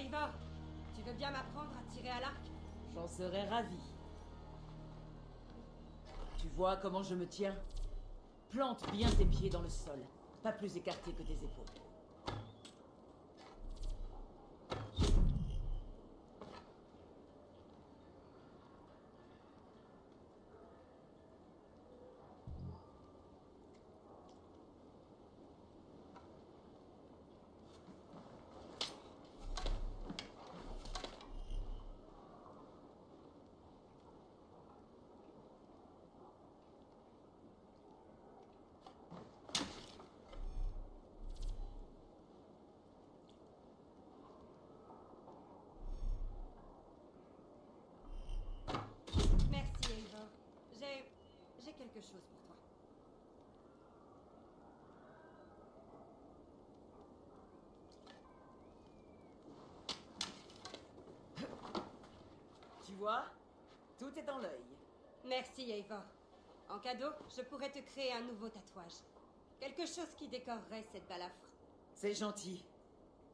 Eivor, tu veux bien m'apprendre à tirer à l'arc? J'en serais ravi. Tu vois comment je me tiens? Plante bien tes pieds dans le sol, pas plus écartés que tes épaules. Merci, Eivor. J'ai quelque chose pour toi. Tu vois? Tout est dans l'œil. Merci, Eivor. En cadeau, je pourrais te créer un nouveau tatouage. Quelque chose qui décorerait cette balafre. C'est gentil,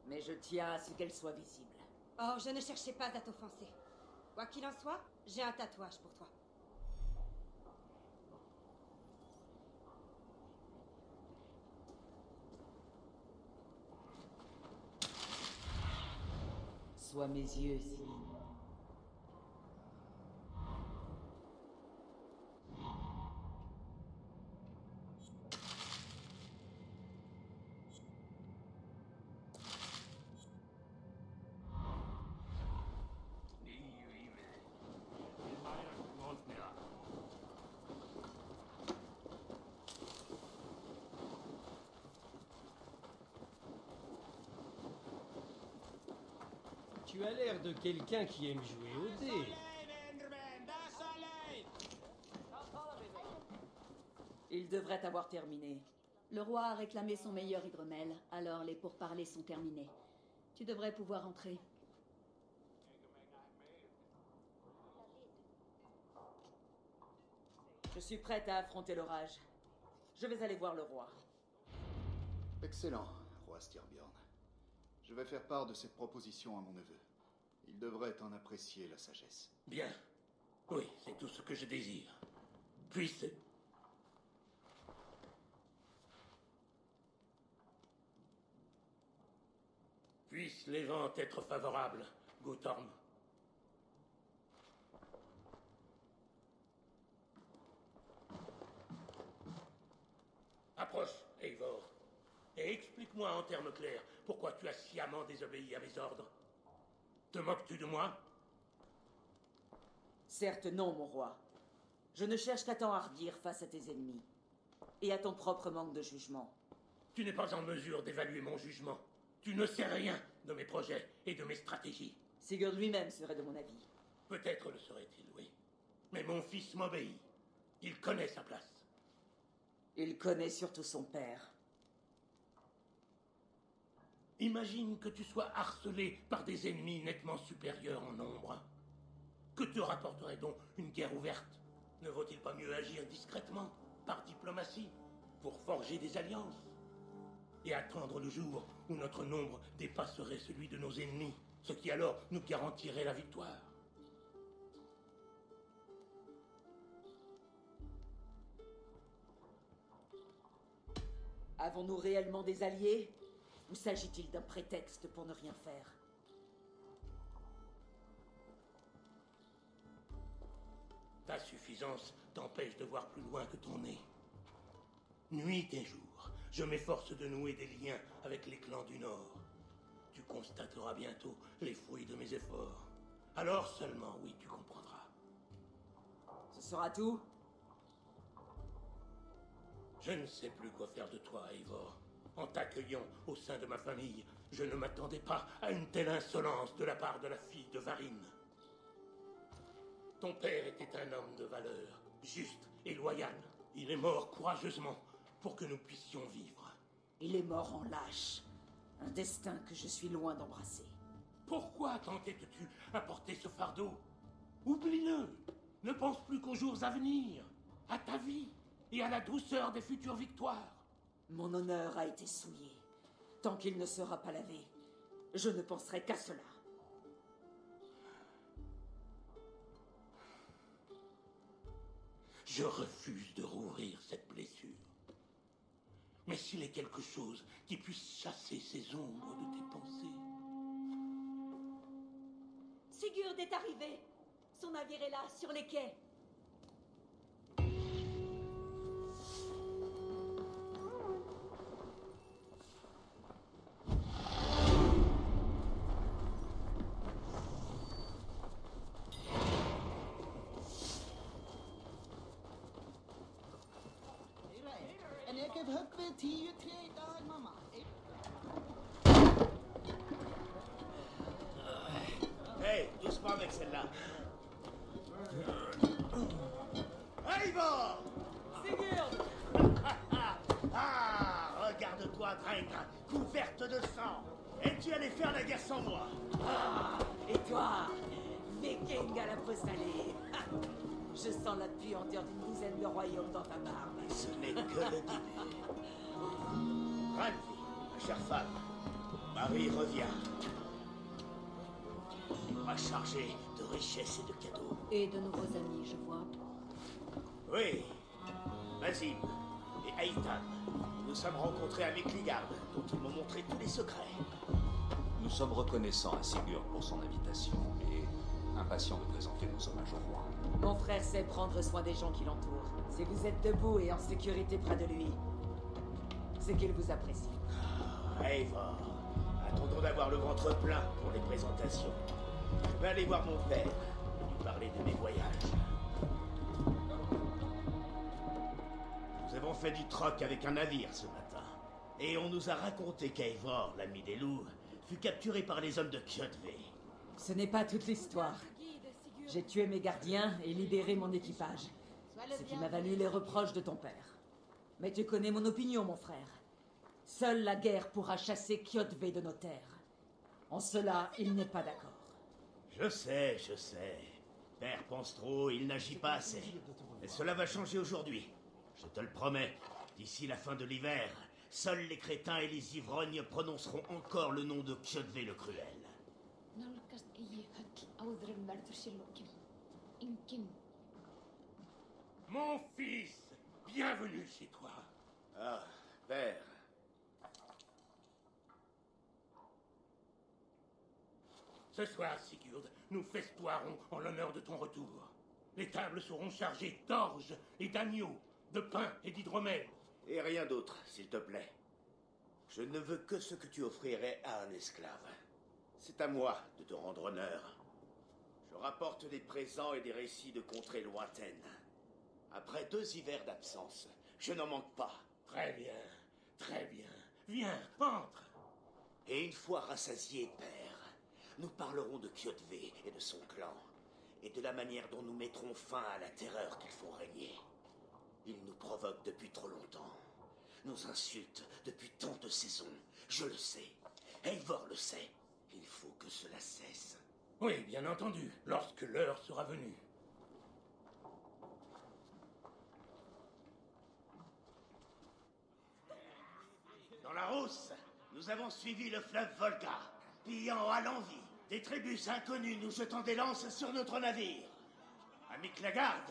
mais je tiens à ce qu'elle soit visible. Oh, je ne cherchais pas à t'offenser. Quoi qu'il en soit, j'ai un tatouage pour toi. Sois mes yeux, Céline. Tu as l'air de quelqu'un qui aime jouer au dé. Il devrait avoir terminé. Le roi a réclamé son meilleur hydromel, alors les pourparlers sont terminés. Tu devrais pouvoir entrer. Je suis prête à affronter l'orage. Je vais aller voir le roi. Excellent, roi Styrbjorn. Je vais faire part de cette proposition à mon neveu. Il devrait en apprécier la sagesse. Bien. Oui, c'est tout ce que je désire. Puisse... Puissent les vents être favorables, Guttorm. Approche, Eivor, et explique-moi en termes clairs pourquoi tu as sciemment désobéi à mes ordres. Te moques-tu de moi? Certes non, mon roi. Je ne cherche qu'à t'enhardir face à tes ennemis. Et à ton propre manque de jugement. Tu n'es pas en mesure d'évaluer mon jugement. Tu ne sais rien de mes projets et de mes stratégies. Sigurd lui-même serait de mon avis. Peut-être le serait-il, oui. Mais mon fils m'obéit. Il connaît sa place. Il connaît surtout son père. Imagine que tu sois harcelé par des ennemis nettement supérieurs en nombre. Que te rapporterait donc une guerre ouverte? Ne vaut-il pas mieux agir discrètement, par diplomatie, pour forger des alliances? Et attendre le jour où notre nombre dépasserait celui de nos ennemis, ce qui alors nous garantirait la victoire. Avons-nous réellement des alliés? Ou s'agit-il d'un prétexte pour ne rien faire? Ta suffisance t'empêche de voir plus loin que ton nez. Nuit et jour, je m'efforce de nouer des liens avec les clans du Nord. Tu constateras bientôt les fruits de mes efforts. Alors seulement, oui, tu comprendras. Ce sera tout? Je ne sais plus quoi faire de toi, Eivor. En t'accueillant au sein de ma famille, je ne m'attendais pas à une telle insolence de la part de la fille de Varin. Ton père était un homme de valeur, juste et loyal. Il est mort courageusement pour que nous puissions vivre. Il est mort en lâche. Un destin que je suis loin d'embrasser. Pourquoi t'entêtes-tu à porter ce fardeau? Oublie-le. Ne pense plus qu'aux jours à venir, à ta vie et à la douceur des futures victoires. Mon honneur a été souillé. Tant qu'il ne sera pas lavé, je ne penserai qu'à cela. Je refuse de rouvrir cette blessure. Mais s'il est quelque chose qui puisse chasser ces ombres de tes pensées... Sigurd est arrivé. Son navire est là, sur les quais. Hey, doucement avec celle-là. Eivor! Sigurd! Ah, regarde-toi, Draenka, couverte de sang. Et tu allais faire la guerre sans moi. Et toi, viking à la peau salée. Je sens la puanteur d'une douzaine de royaumes dans ta barbe. Ce n'est que le début. Ralphie, ma chère femme, Marie revient. M'a chargé de richesses et de cadeaux. Et de nouveaux amis, je vois. Oui, Mazim et Aïtan, nous sommes rencontrés à Mekligard, dont ils m'ont montré tous les secrets. Nous sommes reconnaissants à Sigurd pour son invitation et impatients de présenter nos hommages au roi. Mon frère sait prendre soin des gens qui l'entourent. Si vous êtes debout et en sécurité près de lui, c'est qu'il vous apprécie. Eivor, attendons d'avoir le ventre plein pour les présentations. Je vais aller voir mon père, lui parler de mes voyages. Nous avons fait du troc avec un navire ce matin. Et on nous a raconté qu'Eivor, l'ami des loups, fut capturé par les hommes de Kjotve. Ce n'est pas toute l'histoire. J'ai tué mes gardiens et libéré mon équipage. Ce qui m'a valu les reproches de ton père. Mais tu connais mon opinion, mon frère. Seule la guerre pourra chasser Kjotve de nos terres. En cela, il n'est pas d'accord. Je sais. Père pense trop, il n'agit pas assez. Et cela va changer aujourd'hui. Je te le promets. D'ici la fin de l'hiver, seuls les crétins et les ivrognes prononceront encore le nom de Kjotve le Cruel. Mon fils, bienvenue chez toi. Ah, père. Ce soir, Sigurd, nous festoirons en l'honneur de ton retour. Les tables seront chargées d'orge et d'agneaux, de pain et d'hydromel. Et rien d'autre, s'il te plaît. Je ne veux que ce que tu offrirais à un esclave. C'est à moi de te rendre honneur. Je rapporte des présents et des récits de contrées lointaines. Après 2 hivers d'absence, je n'en manque pas. Très bien. Viens, entre. Et une fois rassasié, père, nous parlerons de Kjotve et de son clan, et de la manière dont nous mettrons fin à la terreur qu'ils font régner. Ils nous provoquent depuis trop longtemps, nous insultent depuis tant de saisons. Je le sais, Eivor le sait. Il faut que cela cesse. Oui, bien entendu, lorsque l'heure sera venue. Dans la Rousse, nous avons suivi le fleuve Volga, pillant à l'envi. Des tribus inconnues nous jetant des lances sur notre navire. À Miklagard,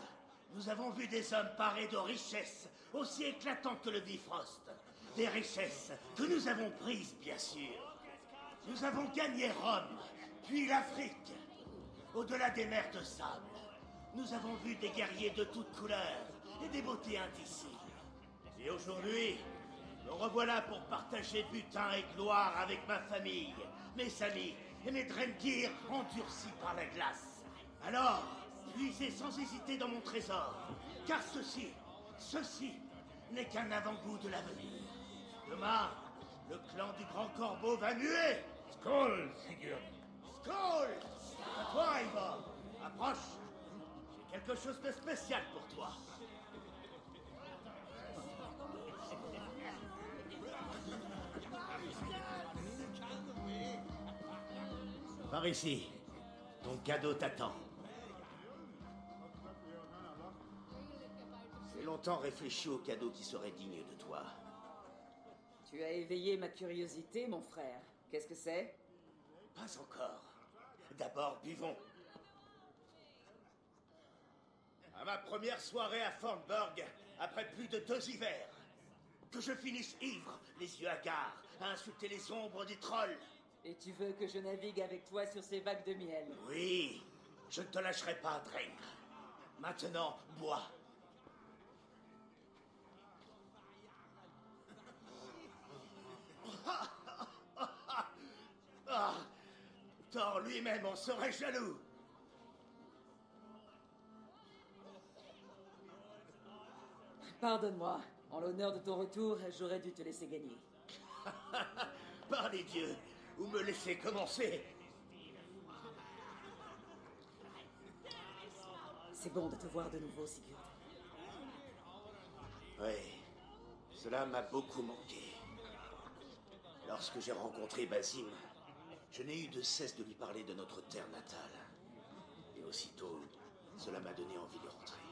nous avons vu des hommes parés de richesses aussi éclatantes que le Bifrost. Des richesses que nous avons prises, bien sûr. Nous avons gagné Rome, puis l'Afrique. Au-delà des mers de sable, nous avons vu des guerriers de toutes couleurs et des beautés indicibles. Et aujourd'hui, nous revoilà pour partager butin et gloire avec ma famille, mes amis et mes Drengir endurcis par la glace. Alors, puisez sans hésiter dans mon trésor, car ceci n'est qu'un avant-goût de l'avenir. Demain, le clan du Grand Corbeau va muer. Skål, Sigurd. Skål. À toi, Eivor. Approche. J'ai quelque chose de spécial pour toi. Par ici. Ton cadeau t'attend. J'ai longtemps réfléchi au cadeau qui serait digne de toi. Tu as éveillé ma curiosité, mon frère. Qu'est-ce que c'est? Pas encore. D'abord, buvons. À ma première soirée à Thornburg, après plus de 2 hivers. Que je finisse ivre, les yeux hagards, à insulter les ombres des trolls. Et tu veux que je navigue avec toi sur ces vagues de miel? Oui, je ne te lâcherai pas, Dreng. Maintenant, bois. Ah, Thor lui-même en serait jaloux. Pardonne-moi. En l'honneur de ton retour, j'aurais dû te laisser gagner. Par les dieux, ou me laisser commencer. C'est bon de te voir de nouveau, Sigurd. Oui, cela m'a beaucoup manqué. Lorsque j'ai rencontré Basim, je n'ai eu de cesse de lui parler de notre terre natale. Et aussitôt, cela m'a donné envie de rentrer.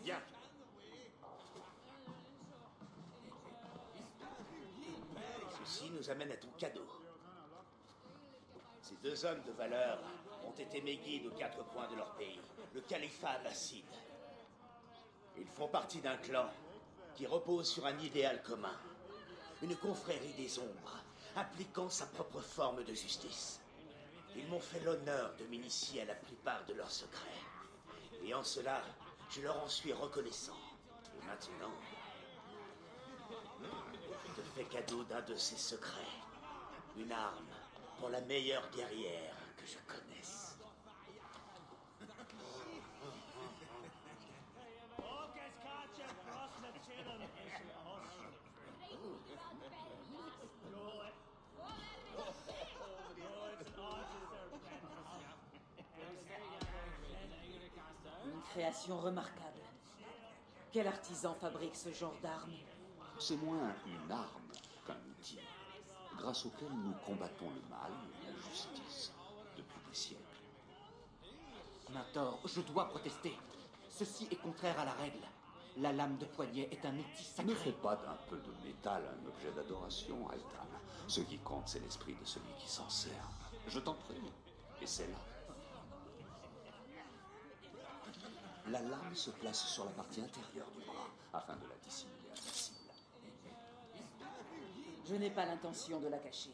Bien. Ceci nous amène à ton cadeau. Ces 2 hommes de valeur ont été mes guides aux 4 coins de leur pays, le califat abbasside. Ils font partie d'un clan qui repose sur un idéal commun. Une confrérie des ombres, appliquant sa propre forme de justice. Ils m'ont fait l'honneur de m'initier à la plupart de leurs secrets. Et en cela, je leur en suis reconnaissant. Et maintenant, je te fais cadeau d'un de ces secrets. Une arme pour la meilleure guerrière que je connaisse. Une création remarquable. Quel artisan fabrique ce genre d'arme? C'est moins une arme qu'un outil, grâce auquel nous combattons le mal et l'injustice depuis des siècles. Mator, je dois protester. Ceci est contraire à la règle. La lame de poignet est un outil sacré. Ne fais pas d'un peu de métal un objet d'adoration, Altan. Ce qui compte, c'est l'esprit de celui qui s'en sert. Je t'en prie, et c'est là. La lame se place sur la partie intérieure du bras, afin de la dissimuler à la cible. Je n'ai pas l'intention de la cacher.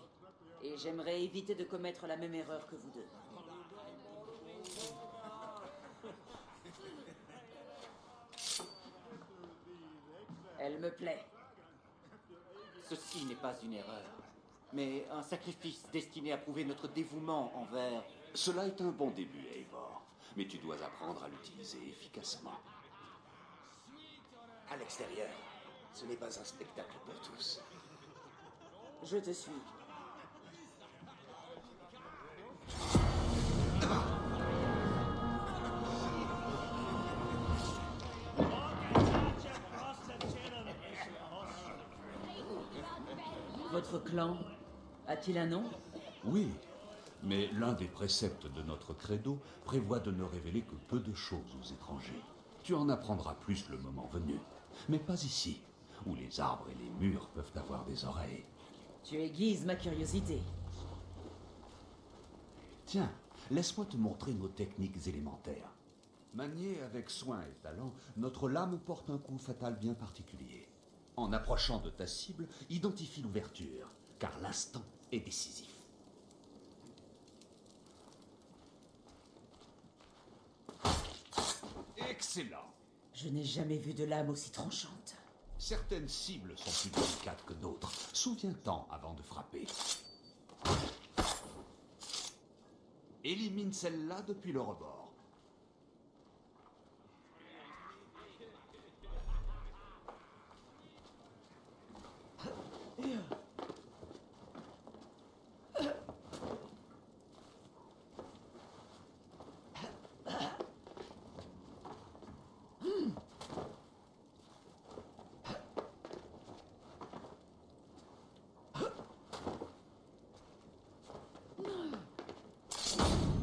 Et j'aimerais éviter de commettre la même erreur que vous deux. Elle me plaît. Ceci n'est pas une erreur, mais un sacrifice destiné à prouver notre dévouement envers... Cela est un bon début, Eivor. Mais tu dois apprendre à l'utiliser efficacement. À l'extérieur, ce n'est pas un spectacle pour tous. Je te suis. Votre clan a-t-il un nom? Oui, mais l'un des préceptes de notre credo prévoit de ne révéler que peu de choses aux étrangers. Tu en apprendras plus le moment venu, mais pas ici, où les arbres et les murs peuvent avoir des oreilles. Tu aiguises ma curiosité. Tiens, laisse-moi te montrer nos techniques élémentaires. Maniée avec soin et talent, notre lame porte un coup fatal bien particulier. En approchant de ta cible, identifie l'ouverture, car l'instant est décisif. Excellent! Je n'ai jamais vu de lame aussi tranchante. Certaines cibles sont plus délicates que d'autres. Souviens-t'en avant de frapper. Élimine celle-là depuis le rebord.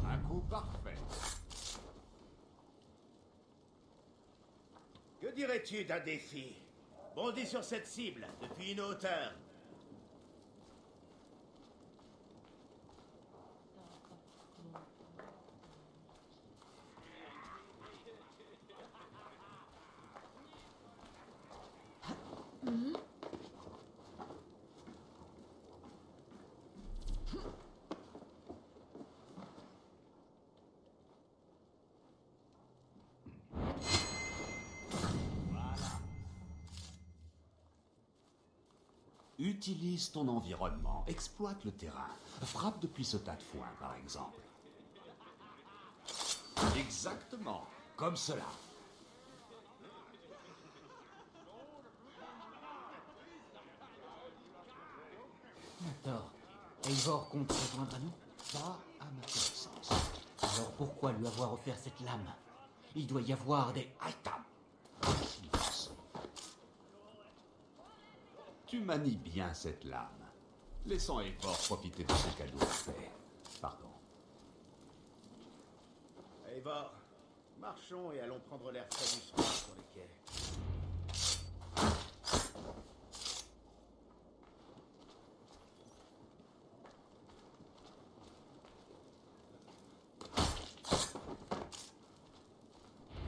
Un coup parfait. Que dirais-tu d'un défi? Bondis sur cette cible, depuis une hauteur. Utilise ton environnement, exploite le terrain. Frappe depuis ce tas de foin, par exemple. Exactement, comme cela. D'accord. Eivor compte rejoindre à nous? Pas à ma connaissance. Alors pourquoi lui avoir offert cette lame? Il doit y avoir des... Aitam. Silence. Tu manies bien cette lame. Laissons Eivor profiter de ce cadeau en paix. Pardon. Eivor, marchons et allons prendre l'air frais du soir sur les quais.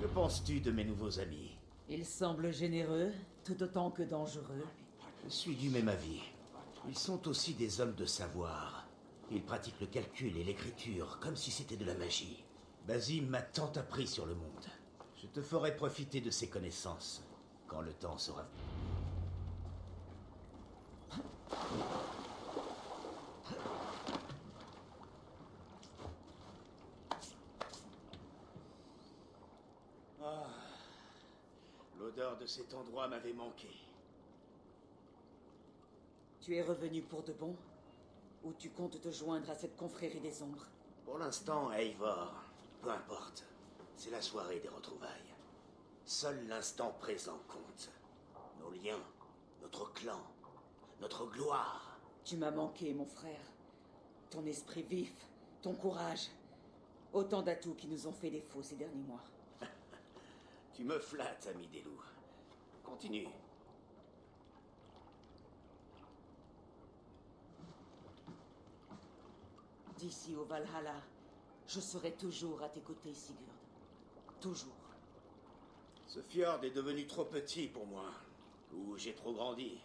Que penses-tu de mes nouveaux amis? Ils semblent généreux, tout autant que dangereux. Je suis du même avis. Ils sont aussi des hommes de savoir. Ils pratiquent le calcul et l'écriture comme si c'était de la magie. Basim m'a tant appris sur le monde. Je te ferai profiter de ses connaissances quand le temps sera venu. Ah, l'odeur de cet endroit m'avait manqué. Tu es revenu pour de bon? Ou tu comptes te joindre à cette confrérie des ombres? Pour l'instant, Eivor, peu importe. C'est la soirée des retrouvailles. Seul l'instant présent compte. Nos liens, notre clan, notre gloire. Tu m'as manqué, mon frère. Ton esprit vif, ton courage. Autant d'atouts qui nous ont fait défaut ces derniers mois. Tu me flattes, ami des loups. Continue. D'ici au Valhalla, je serai toujours à tes côtés, Sigurd. Toujours. Ce fjord est devenu trop petit pour moi. Ou j'ai trop grandi.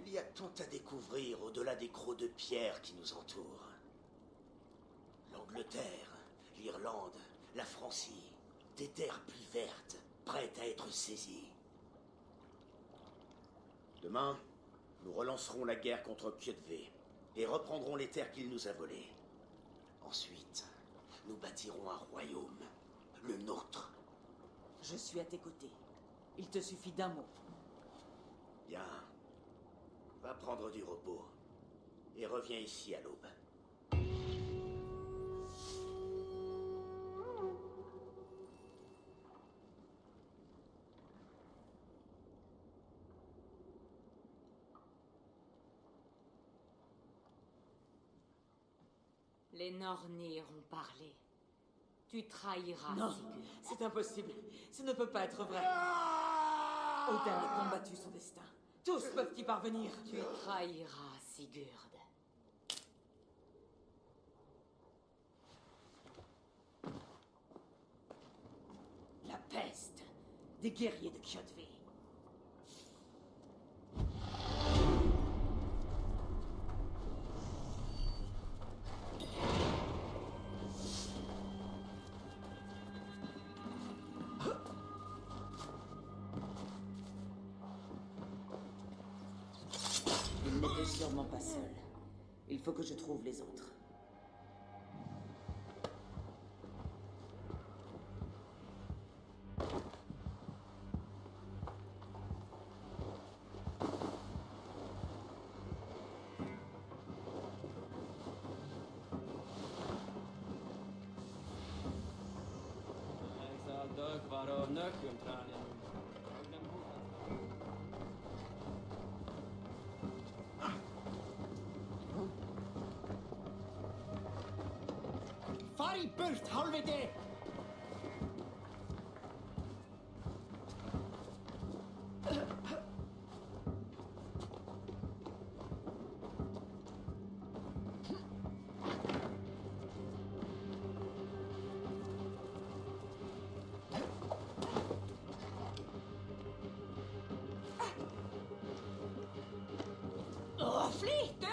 Il y a tant à découvrir au-delà des crocs de pierre qui nous entourent. L'Angleterre, l'Irlande, la Francie. Des terres plus vertes, prêtes à être saisies. Demain, nous relancerons la guerre contre Kjötve et reprendrons les terres qu'il nous a volées. Ensuite, nous bâtirons un royaume, le nôtre. Je suis à tes côtés. Il te suffit d'un mot. Bien. Va prendre du repos et reviens ici à l'aube. Les Nornir ont parlé. Tu trahiras Non, Sigurd. c'est impossible. Ce ne peut pas être vrai. Odin a combattu son destin. Tous peuvent y parvenir. Tu trahiras Sigurd. La peste des guerriers de Kjötve. Il n'était sûrement pas seul. Il faut que je trouve les autres. Far í burt, hálfviti! Flyte!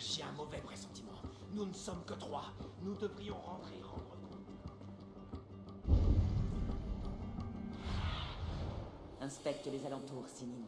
J'ai un mauvais pressentiment. Nous ne sommes que 3. Nous devrions rentrer et rendre compte. Inspecte les alentours, Sinine.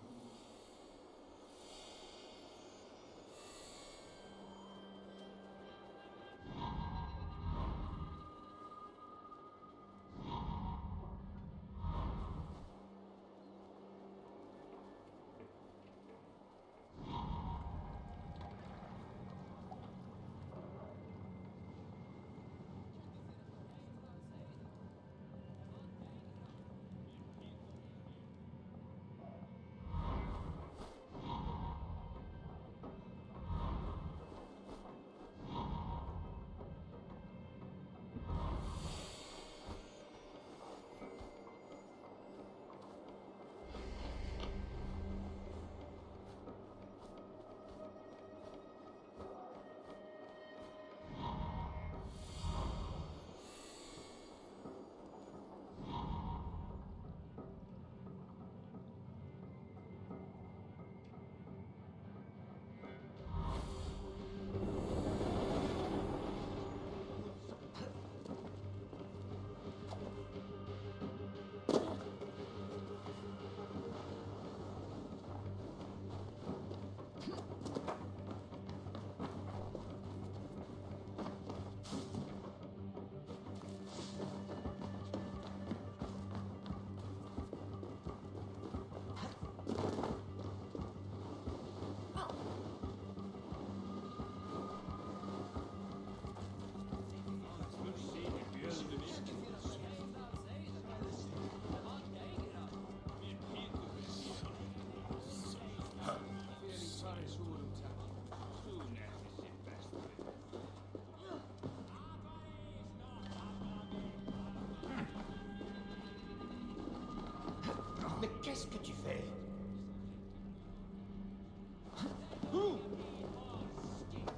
Mais qu'est-ce que tu fais?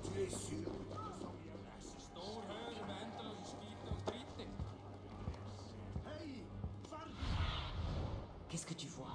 Tu es sûr? Qu'est-ce que tu vois?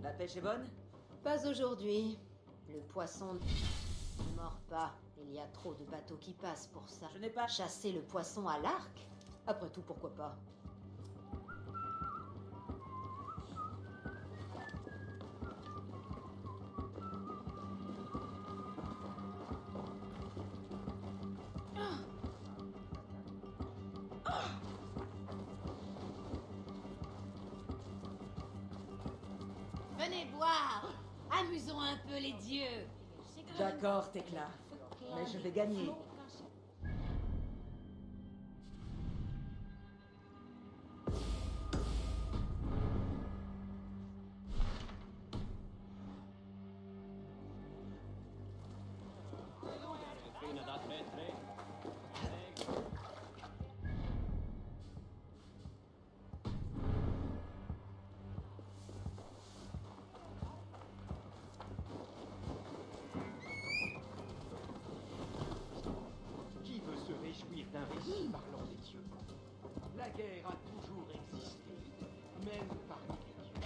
La pêche est bonne? Pas aujourd'hui. Le poisson ne mord pas. Il y a trop de bateaux qui passent pour ça. Je n'ai pas chassé le poisson à l'arc. Après tout, pourquoi pas? Venez boire. Amusons un peu les dieux. D'accord, Tekla. Mais je vais gagner. Qui veut se réjouir d'un récit parlant des dieux? La guerre a toujours existé, même parmi les dieux.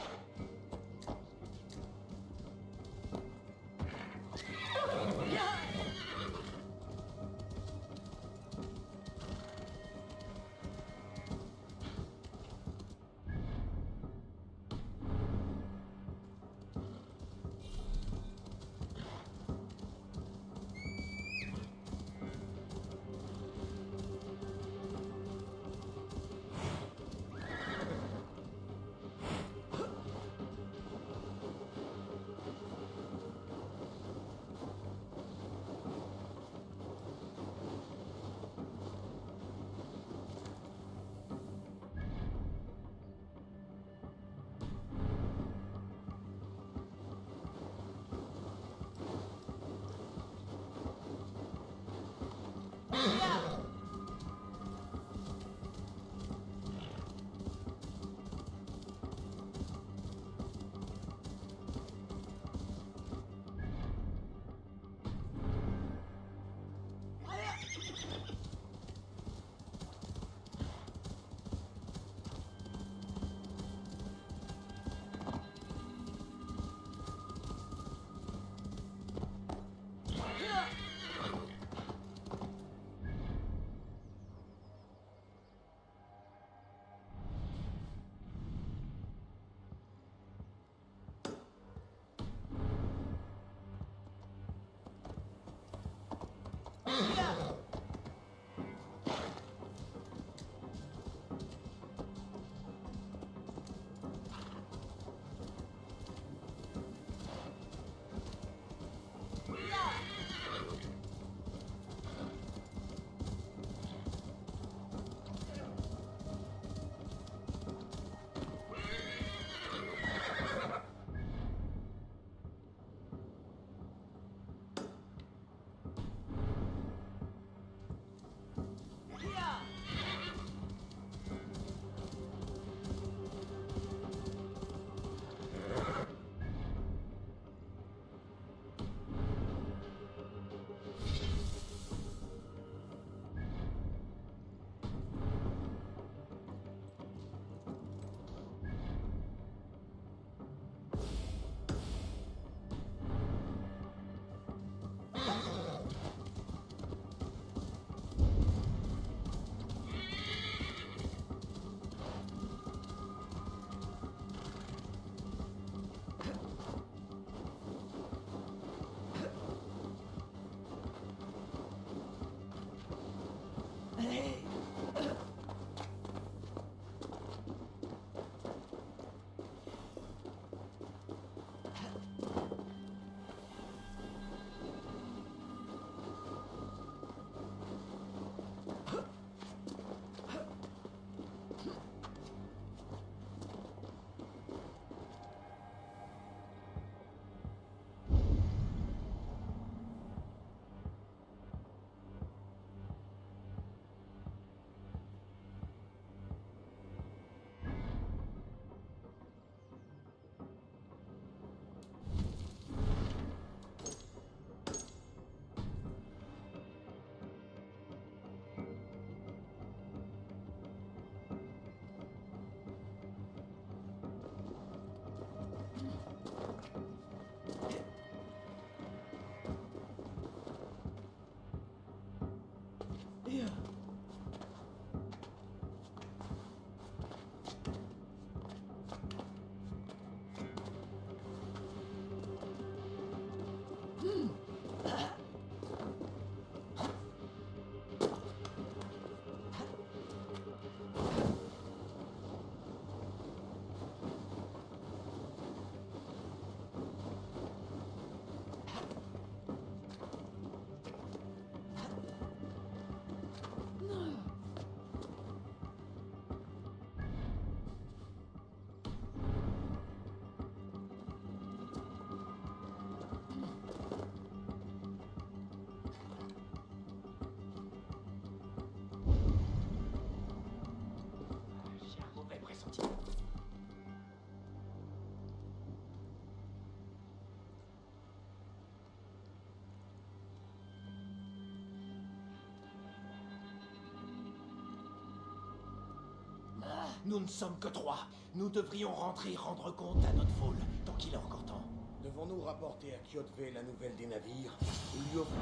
Nous ne sommes que 3. Nous devrions rentrer rendre compte à notre foule, tant qu'il est encore temps. Devons-nous rapporter à Kyoto la nouvelle des navires ou lui offrir...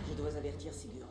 Je dois avertir Sigurd.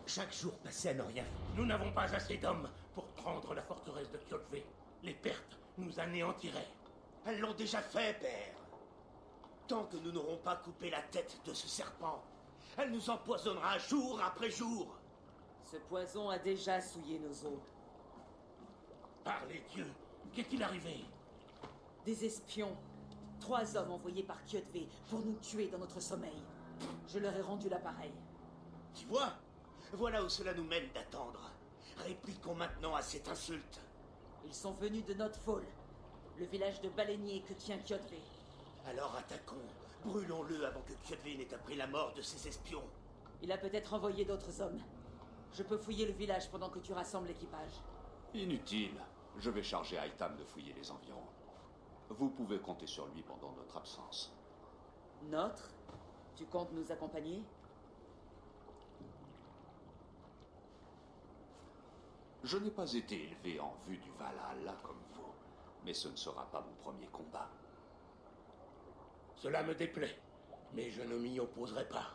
Chaque jour passé à ne rien. Nous n'avons pas assez d'hommes pour prendre la forteresse de Kyoto. Les pertes nous anéantiraient. Elles l'ont déjà fait, père. Tant que nous n'aurons pas coupé la tête de ce serpent, elle nous empoisonnera jour après jour. Ce poison a déjà souillé nos eaux. Par les dieux, qu'est-il arrivé? Des espions. 3 hommes envoyés par Kyoto pour nous tuer dans notre sommeil. Je leur ai rendu l'appareil. Tu vois? Voilà où cela nous mène d'attendre. Répliquons maintenant à cette insulte. Ils sont venus de Notfall, le village de baleiniers que tient Kyoto. Alors attaquons. Brûlons-le avant que Kyoto n'ait appris la mort de ses espions. Il a peut-être envoyé d'autres hommes. Je peux fouiller le village pendant que tu rassembles l'équipage. Inutile. Je vais charger Aitam de fouiller les environs. Vous pouvez compter sur lui pendant notre absence. Notre? Tu comptes nous accompagner? Je n'ai pas été élevé en vue du Valhalla comme vous, mais ce ne sera pas mon premier combat. Cela me déplaît, mais je ne m'y opposerai pas.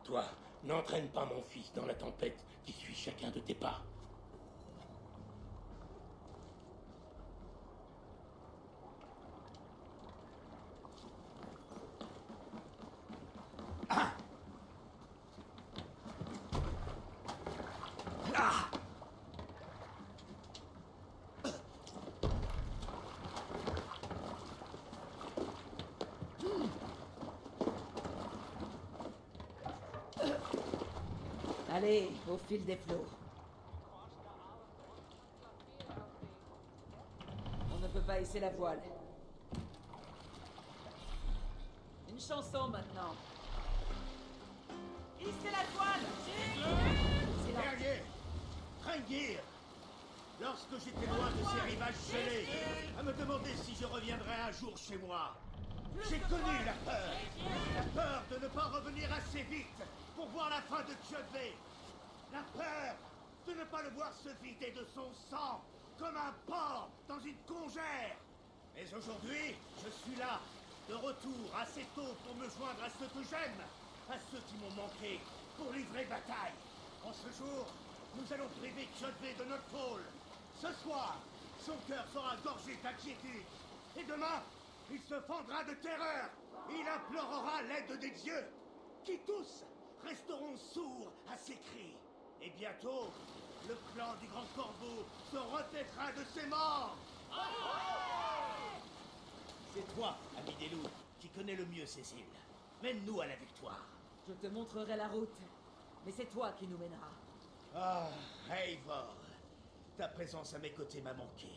Toi, n'entraîne pas mon fils dans la tempête qui suit chacun de tes pas. Allez, au fil des flots. On ne peut pas hisser la voile. Une chanson maintenant. Hissez la voile! Dernier, Rengir, lorsque j'étais loin de ces rivages gelés, à me demander si je reviendrais un jour chez moi, j'ai connu la peur de ne pas revenir assez vite pour voir la fin de Kyoto, la peur de ne pas le voir se vider de son sang comme un porc dans une congère. Mais aujourd'hui, je suis là, de retour assez tôt pour me joindre à ceux que j'aime, à ceux qui m'ont manqué, pour livrer bataille. En ce jour, nous allons priver Kyoto de notre pôle. Ce soir, son cœur sera gorgé d'inquiétude. Et demain, il se fendra de terreur. Il implorera l'aide des dieux, qui tous resteront sourds à ses cris. Et bientôt, le clan du Grand Corbeau se repaîtra de ses morts. C'est toi, ami des loups, qui connais le mieux Cécile. Mène-nous à la victoire. Je te montrerai la route. Mais c'est toi qui nous mèneras. Ah, Eivor, ta présence à mes côtés m'a manqué.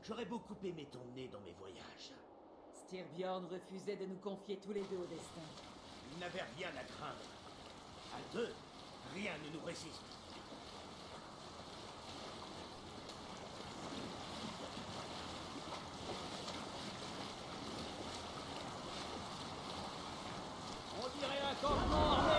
J'aurais beaucoup aimé t'emmener dans mes voyages. Styrbjorn refusait de nous confier tous les deux au destin. Il n'avait rien à craindre. À deux, rien ne nous résiste. On dirait un campement armé,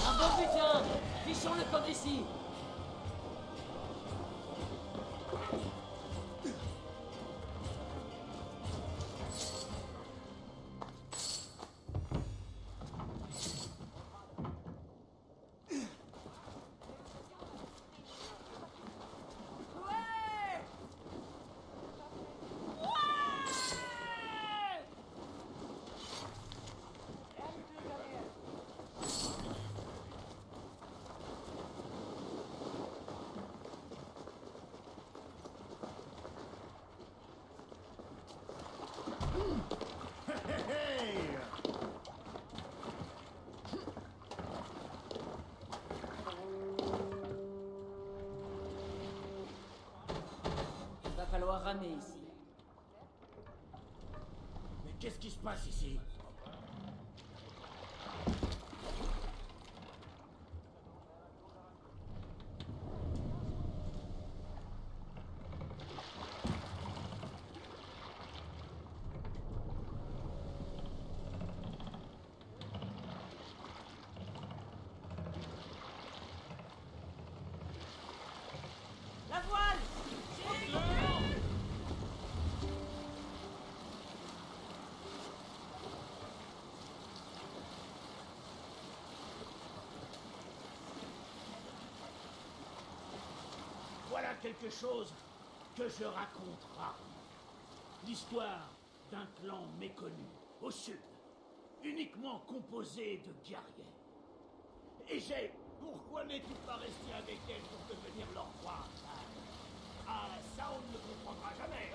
Un bon butin! Fichons le camp d'ici! Il va falloir ramer ici. Mais qu'est-ce qui se passe ici? La voile! Voilà quelque chose que je raconte rarement. L'histoire d'un clan méconnu, au sud, uniquement composé de guerriers. Et j'ai... Pourquoi n'es-tu pas resté avec elle pour devenir leur roi? Ah, ça on ne le comprendra jamais.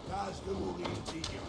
Tâche de mourir dignement.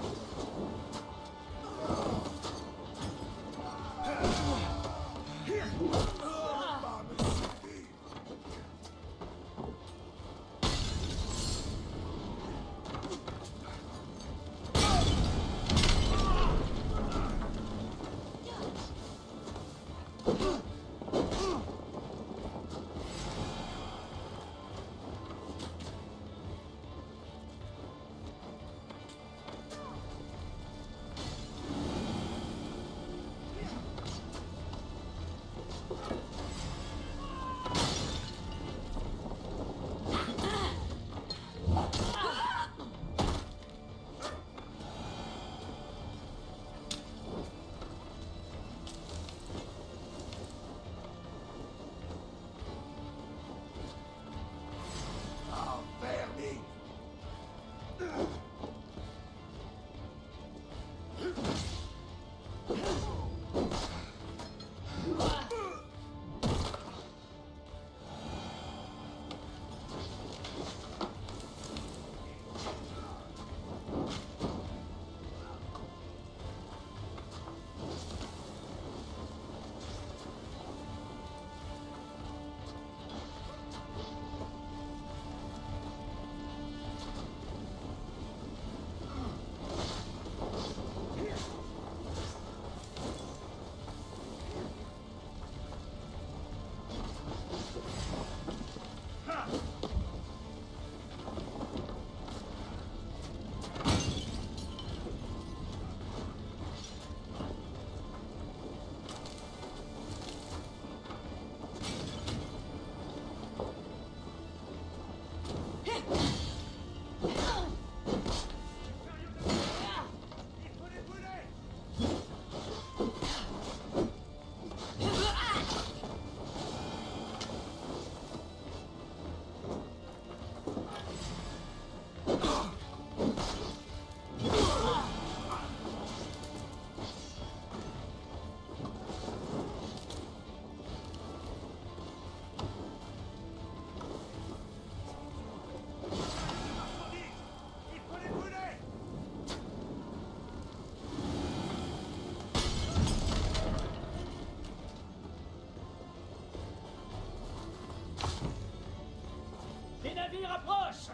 approche!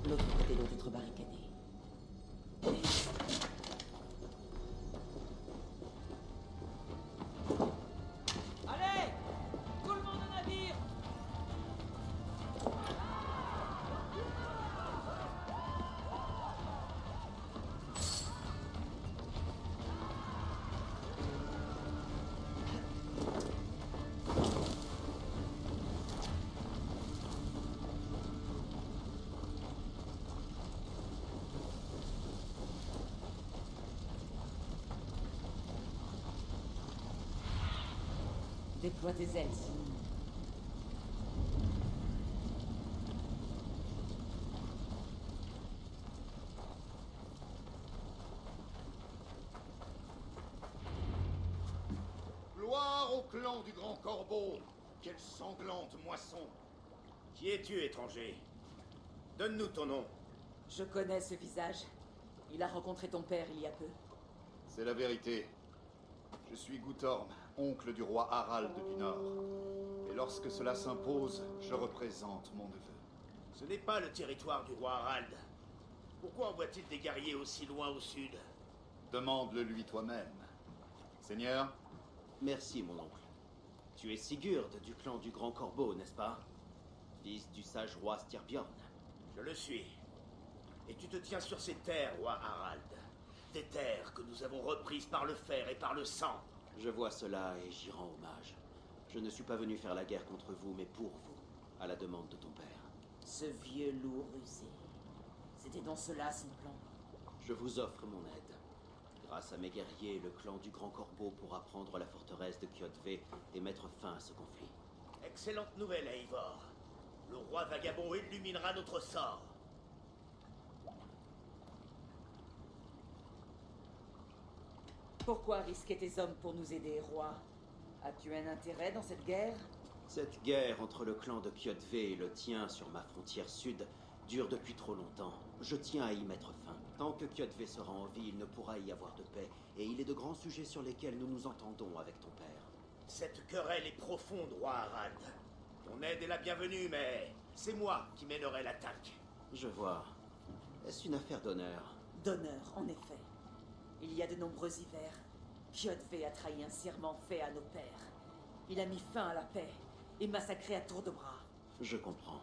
L'autre côté doit être barricadé. Allez! Tout le monde au navire! Déploie tes ailes, Simon. Gloire au clan du Grand Corbeau! Quelle sanglante moisson! Qui es-tu, étranger? Donne-nous ton nom. Je connais ce visage. Il a rencontré ton père il y a peu. C'est la vérité. Je suis Guthorm, oncle du roi Harald du Nord. Et lorsque cela s'impose, je représente mon neveu. Ce n'est pas le territoire du roi Harald. Pourquoi envoie-t-il des guerriers aussi loin au sud? Demande-le lui toi-même. Seigneur? Merci, mon oncle. Tu es Sigurd du clan du Grand Corbeau, n'est-ce pas? Fils du sage roi Styrbjorn. Je le suis. Et tu te tiens sur ces terres, roi Harald. Des terres que nous avons reprises par le fer et par le sang. Je vois cela et j'y rends hommage. Je ne suis pas venu faire la guerre contre vous, mais pour vous, à la demande de ton père. Ce vieux loup rusé. C'était dans cela son plan. Je vous offre mon aide. Grâce à mes guerriers, le clan du Grand Corbeau pourra prendre la forteresse de Kjotve et mettre fin à ce conflit. Excellente nouvelle, Eivor. Le roi vagabond illuminera notre sort. Pourquoi risquer tes hommes pour nous aider, roi? As-tu un intérêt dans cette guerre? Cette guerre entre le clan de Kjotve et le tien sur ma frontière sud dure depuis trop longtemps. Je tiens à y mettre fin. Tant que Kjotve sera en vie, il ne pourra y avoir de paix. Et il est de grands sujets sur lesquels nous nous entendons avec ton père. Cette querelle est profonde, roi Harald. Ton aide est la bienvenue, mais c'est moi qui mènerai l'attaque. Je vois. Est-ce une affaire d'honneur? D'honneur, en effet. Il y a de nombreux hivers, Kjotve a trahi un serment fait à nos pères. Il a mis fin à la paix et massacré à tour de bras. Je comprends.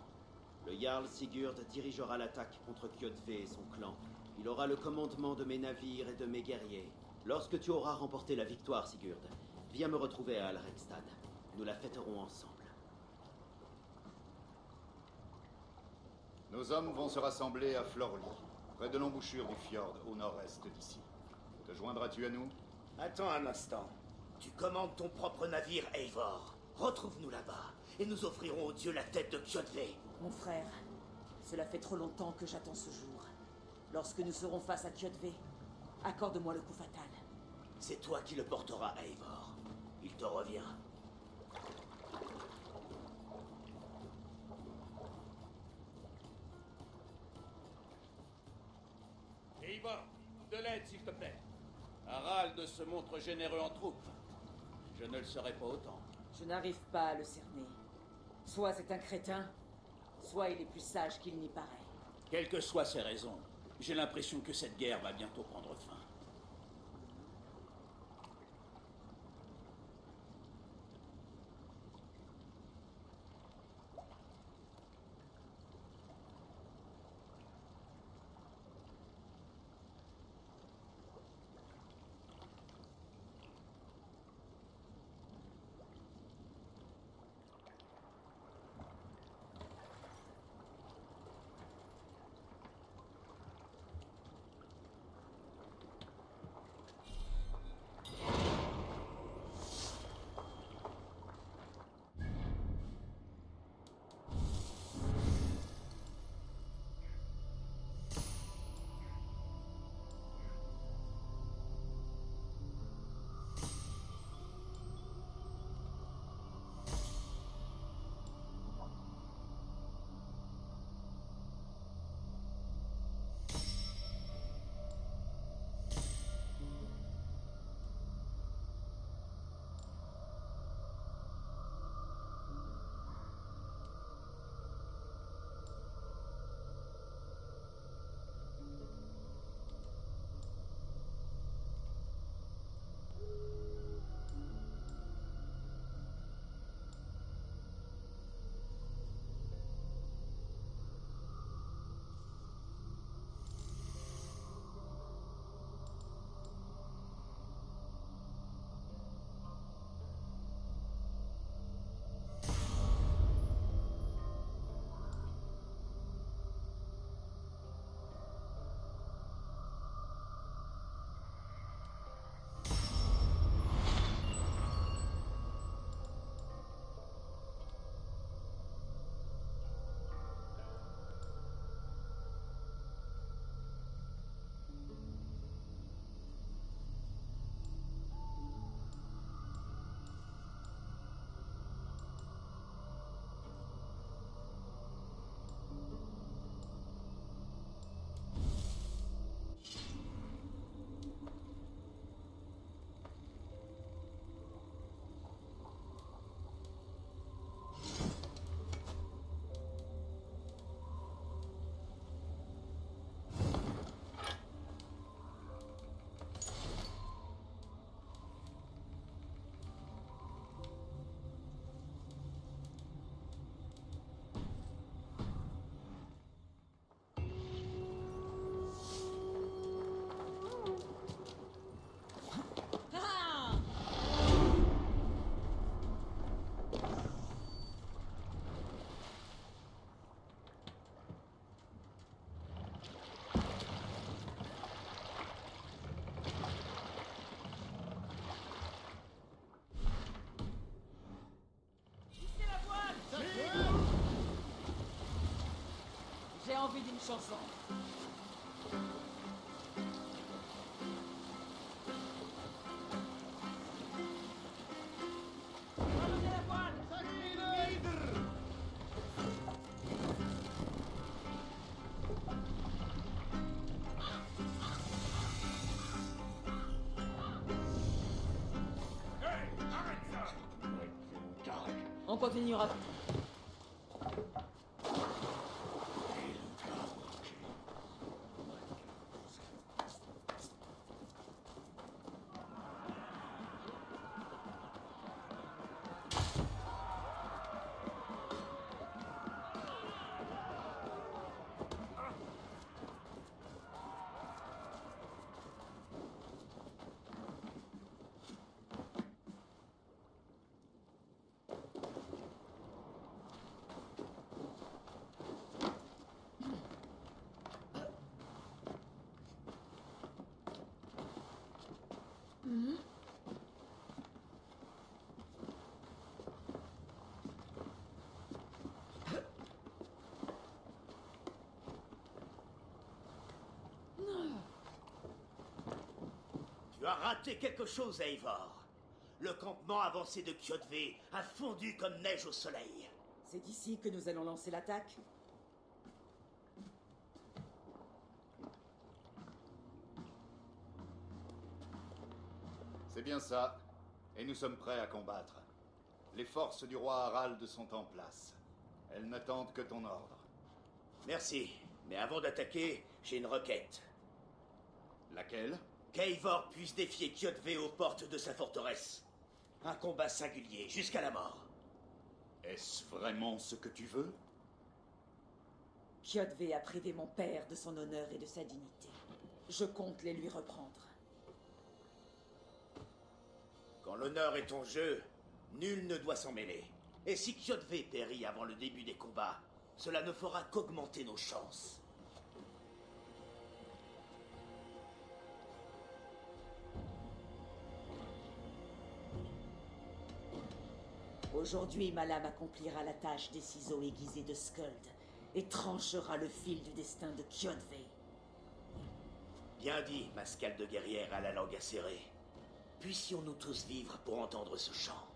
Le Jarl Sigurd dirigera l'attaque contre Kjotve et son clan. Il aura le commandement de mes navires et de mes guerriers. Lorsque tu auras remporté la victoire, Sigurd, viens me retrouver à Alrekstad. Nous la fêterons ensemble. Nos hommes vont se rassembler à Florly, près de l'embouchure du fjord, au nord-est d'ici. Te joindras-tu à nous? Attends un instant. Tu commandes ton propre navire, Eivor. Retrouve-nous là-bas, et nous offrirons au dieu la tête de Kjotve. Mon frère, cela fait trop longtemps que j'attends ce jour. Lorsque nous serons face à Kjotve, accorde-moi le coup fatal. C'est toi qui le porteras, Eivor. Il te revient. Eivor, de l'aide, s'il te plaît. Harald se montre généreux en troupes. Je ne le serai pas autant. Je n'arrive pas à le cerner. Soit c'est un crétin, soit il est plus sage qu'il n'y paraît. Quelles que soient ses raisons, j'ai l'impression que cette guerre va bientôt prendre fin. J'ai envie d'une chanson. On continuera. Tu as raté quelque chose, Eivor. Le campement avancé de Kjotve a fondu comme neige au soleil. C'est ici que nous allons lancer l'attaque. C'est bien ça. Et nous sommes prêts à combattre. Les forces du roi Harald sont en place. Elles n'attendent que ton ordre. Merci. Mais avant d'attaquer, j'ai une requête. Laquelle? Qu'Eivor puisse défier Kjotve aux portes de sa forteresse. Un combat singulier, jusqu'à la mort. Est-ce vraiment ce que tu veux? Kjotve a privé mon père de son honneur et de sa dignité. Je compte les lui reprendre. Quand l'honneur est en jeu, nul ne doit s'en mêler. Et si Kjotve périt avant le début des combats, cela ne fera qu'augmenter nos chances. Aujourd'hui, ma lame accomplira la tâche des ciseaux aiguisés de Skuld et tranchera le fil du destin de Kjotve. Bien dit, Mascale de guerrière à la langue acérée. Puissions-nous tous vivre pour entendre ce chant.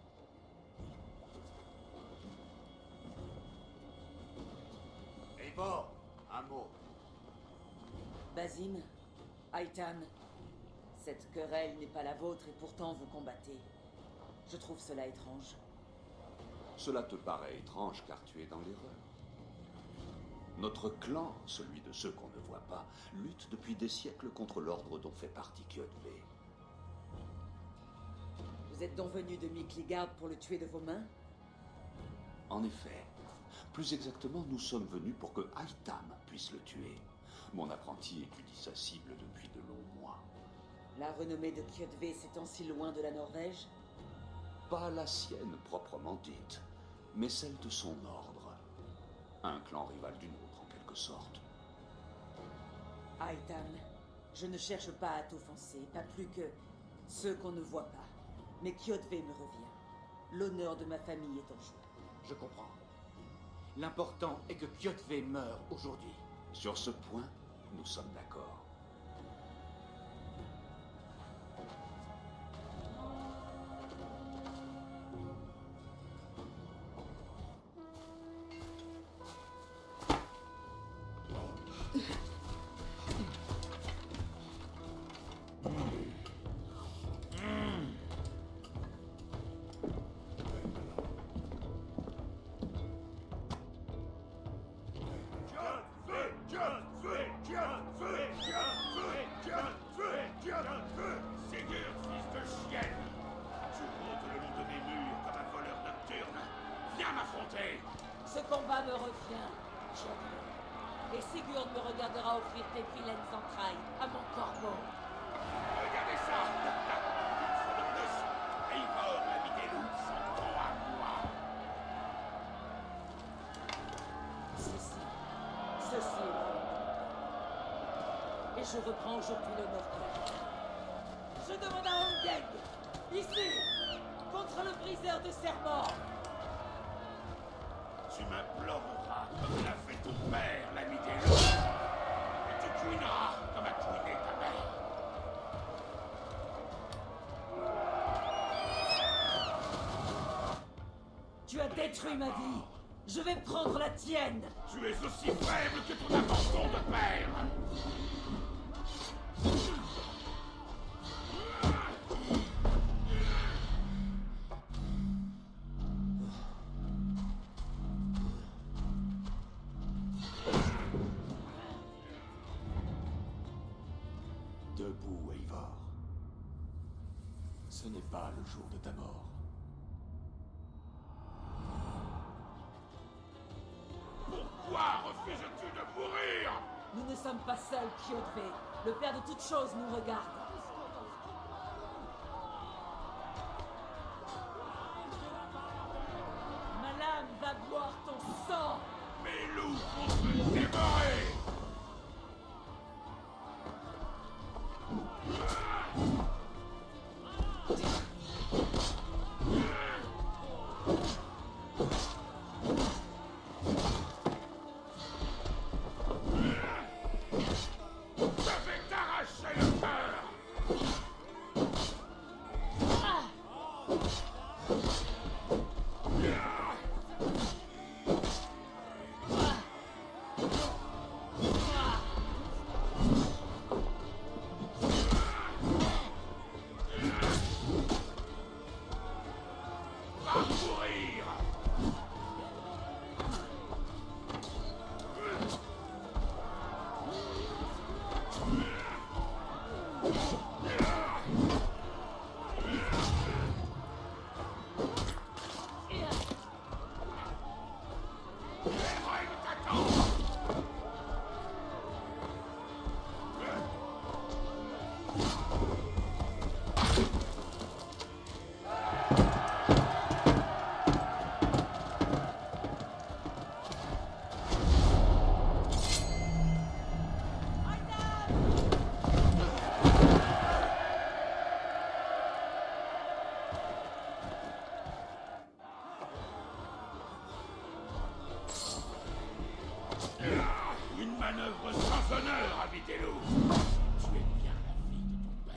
Eivor, un mot. Basim, Aitan, cette querelle n'est pas la vôtre et pourtant vous combattez. Je trouve cela étrange. Cela te paraît étrange car tu es dans l'erreur. Notre clan, celui de ceux qu'on ne voit pas, lutte depuis des siècles contre l'ordre dont fait partie Kjotve. Vous êtes donc venu de Mikligard pour le tuer de vos mains? En effet. Plus exactement, nous sommes venus pour que Aitam puisse le tuer. Mon apprenti étudie sa cible depuis de longs mois. La renommée de Kjotve s'étend si loin de la Norvège? Pas la sienne proprement dite, mais celle de son ordre. Un clan rival du nôtre, en quelque sorte. Aitan, je ne cherche pas à t'offenser, pas plus que ceux qu'on ne voit pas. Mais Kjotve me revient. L'honneur de ma famille est en jeu. Je comprends. L'important est que Kjotve meure aujourd'hui. Sur ce point, nous sommes d'accord. Sigurd, fils de chienne! Tu rôdes le long de mes murs comme un voleur nocturne. Viens m'affronter! Ce combat me revient, Kjotve. Et Sigurd me regardera offrir tes vilaines entrailles à mon corbeau. Regardez ça! Une fois de plus, Eivor, l'ami des loups, s'en prend à moi! Ceci est vrai. Et je reprends aujourd'hui l'honneur de la vie. Je demande à Ondeg, ici, contre le briseur de serment. Tu m'imploreras comme l'a fait ton père, l'ami des loups! détruis ma vie, je vais prendre la tienne. Tu es aussi faible que ton abandon de père. Debout, Eivor. Ce n'est pas le jour de ta mort. Pourquoi refuses-tu de mourir? Nous ne sommes pas seuls, Kyodve. Le Père de toutes choses nous regarde. Ma lame va boire ton sang. Mes loups vont te dévorer. Une manœuvre sans honneur, Abitello. Tu es bien la fille de ton père.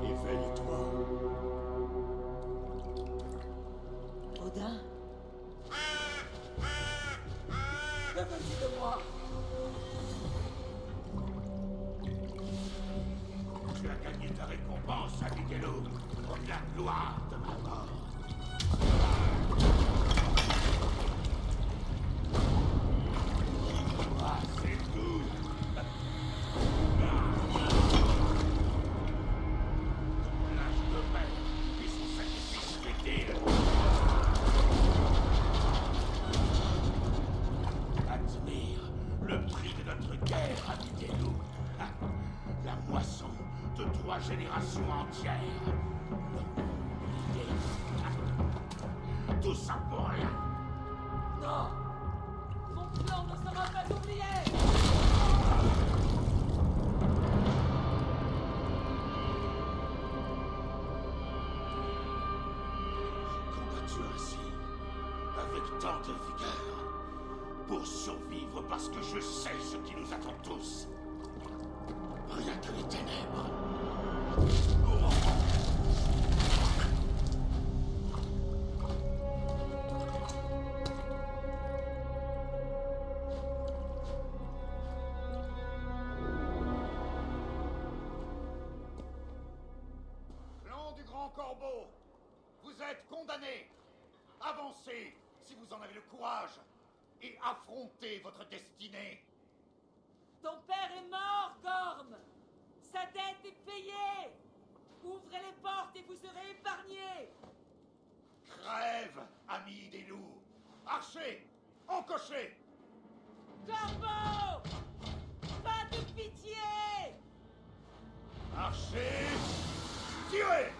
Éveille-toi. Odin? Que veux-tu de moi? Tu as gagné ta récompense, Abitello, comme la gloire de ma mort. Ah, c'est tout. Ton lâche de père et son sacrifice futile. Admire le prix de notre guerre, Abitello. La moisson de 3 générations entières. L'idée. Tout ça pour rien. Non! Mon plan ne sera pas oublié! Combattu ainsi, avec tant de vigueur, pour survivre parce que je sais ce qui nous attend tous. Rien que les ténèbres. Clan du Grand Corbeau, vous êtes condamnés. Avancez, si vous en avez le courage. et affrontez votre destinée. Ton père est mort, Gorm! Sa dette est payée! Ouvrez les portes et vous serez épargnés! Crève, amis des loups! Archer! Encocher! Corbeau! Pas de pitié! Archer! Tirez!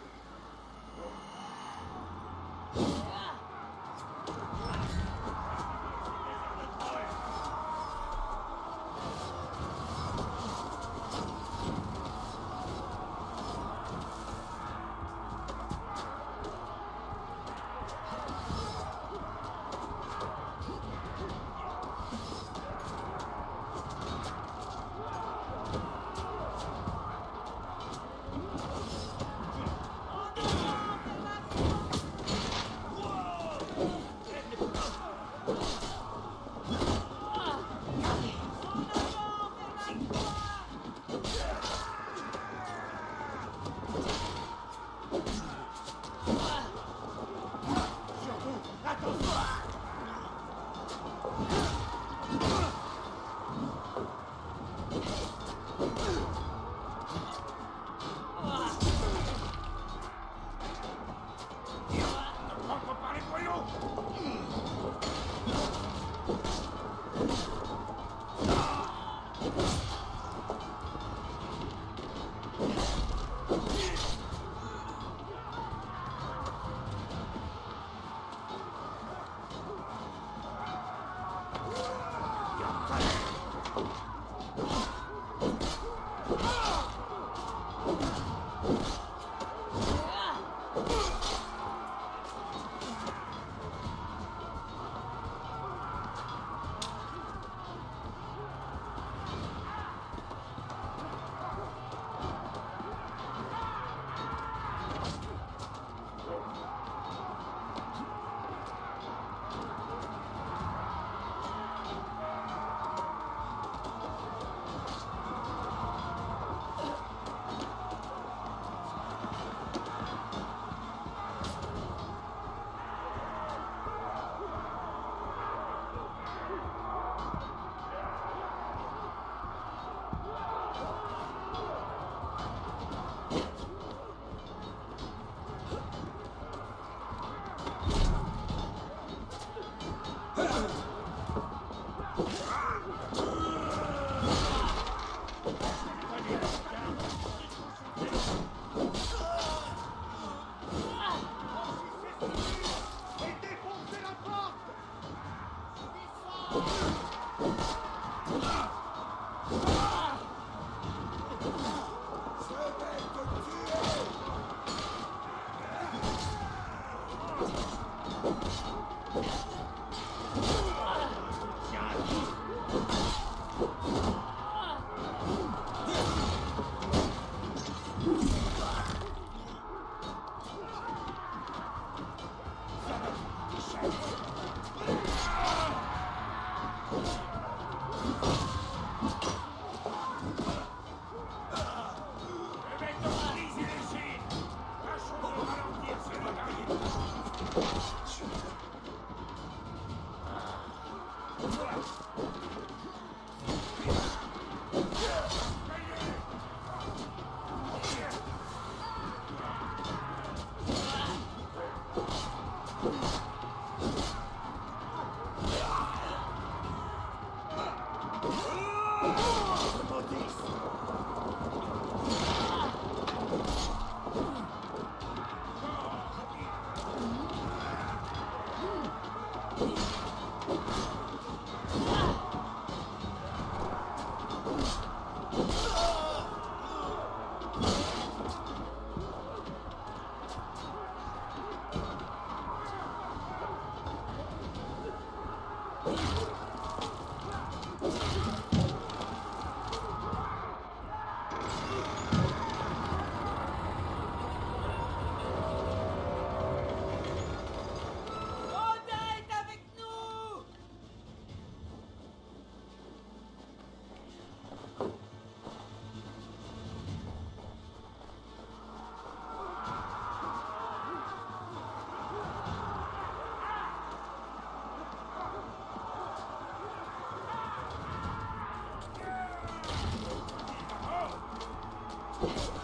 Sigurd.